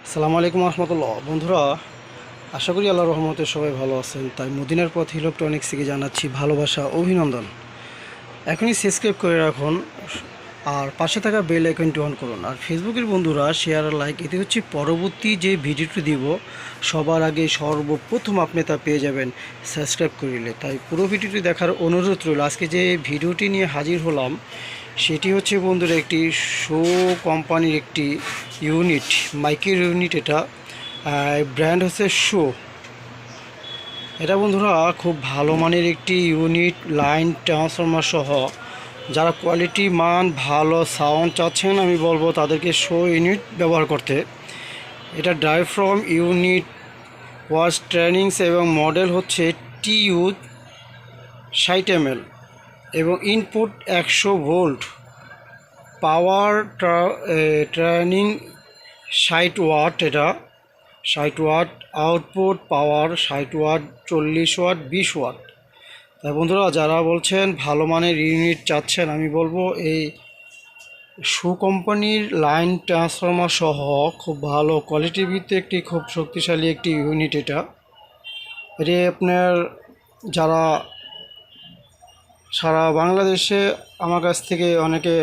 আসসালামু আলাইকুম রহমতুল্লাহ। বন্ধুরা, আশা করি আল্লাহর রহমতে সবাই ভালো আছেন। তাই মদিনার পথ ইলেকট্রনিক্স থেকে জানাচ্ছি ভালোবাসা অভিনন্দন। এখনই সাবস্ক্রাইব করে রাখুন আর পাশে থাকা বেল আইকনটি অন করুন। আর ফেসবুকের বন্ধুরা শেয়ার আর লাইক, এতে হচ্ছে পরবর্তী যে ভিডিওটি দিব সবার আগে সর্বপ্রথম আপনি তা পেয়ে যাবেন সাবস্ক্রাইব করিলে। তাই পুরো ভিডিওটি দেখার অনুরোধ রইল। আজকে যে ভিডিওটি নিয়ে হাজির হলাম সেটি হচ্ছে বন্ধুরা একটি শো কোম্পানির একটি ইউনিট, মাইকের ইউনিট। এটা ব্র্যান্ড হচ্ছে শো। এটা বন্ধুরা খুব ভালো মানের একটি ইউনিট, লাইন ট্রান্সফরমার সহ। যারা কোয়ালিটি মান ভালো সাউন্ড চাচ্ছেন আমি বলবো তাদেরকে শো ইউনিট ব্যবহার করতে। এটা drive from unit was trainings এবং মডেল হচ্ছে TU 60 ml এবং ইনপুট 100 ভোল্ট, পাওয়ার ট্রেনিং 60 ওয়াট। এটা 60 ওয়াট, আউটপুট পাওয়ার 60 ওয়াট, 40 ওয়াট, 20 ওয়াট। তাই বন্ধুরা, যারা বলছেন ভালো মানের ইউনিট চাচ্ছেন আমি বলবো এই শু কোম্পানির লাইন ট্রান্সফরমার সহ খুব ভালো কোয়ালিটির ভিত্তিতে একটি খুব শক্তিশালী একটি ইউনিট। এটা আপনার যারা সারা বাংলাদেশে আমার কাছ থেকে অনেকে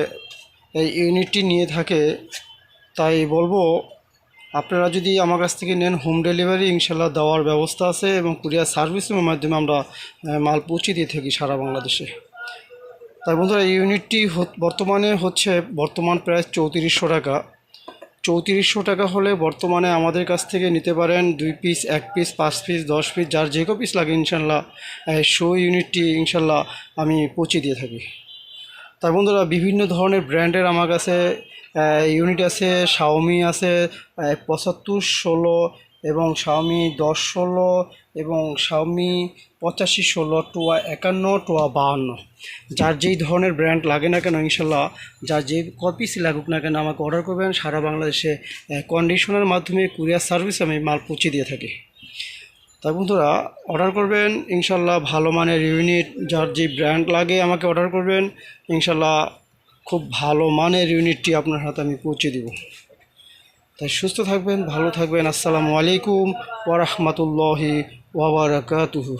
এই ইউনিটটি নিয়ে থাকে, তাই বলবো আপনারা যদি আমার কাছ থেকে নেন হোম ডেলিভারি ইনশাল্লাহ দেওয়ার ব্যবস্থা আছে এবং কুরিয়ার সার্ভিসের মাধ্যমে আমরা মাল পৌঁছে দিয়ে থাকি সারা বাংলাদেশে। তাই বন্ধুরা, এই ইউনিটটি বর্তমানে হচ্ছে প্রাইস 3400 টাকা। 3400 টাকা হলে বর্তমানে আমাদের কাছ থেকে নিতে পারেন 2 পিস, 1 পিস, 5 পিস, 10 পিস, যার যে কো পিস লাগে ইনশাল্লাহ শো ইউনিটটি ইনশাল্লাহ আমি পৌঁছে দিয়ে থাকি। তাই বন্ধুরা, বিভিন্ন ধরনের ব্র্যান্ডের আমার কাছে ইউনিট আছে। শাওমি আছে 7516 এবং শাওমি 1016 এবং শাওমি 8516, টোয়া 51, টোয়া 52। যার যেই ধরনের ব্র্যান্ড লাগে না কেন ইনশাল্লাহ, যার যে কপিস লাগুক না কেন আমাকে অর্ডার করবেন। সারা বাংলাদেশে কন্ডিশনের মাধ্যমে কুরিয়ার সার্ভিস আমি মাল পৌঁছে দিয়ে থাকি। তাই বন্ধুরা, অর্ডার করবেন ইনশাল্লাহ ভালো মানের ইউনিট। যার যে ব্র্যান্ড লাগে আমাকে অর্ডার করবেন ইনশাল্লাহ, খুব ভালো মানের ইউনিটটি আপনার হাতে আমি পৌঁছে দেব। তাই সুস্থ থাকবেন, ভালো থাকবেন। আসসালামু আলাইকুম ওয়া রাহমাতুল্লাহি ওয়া বারাকাতুহু।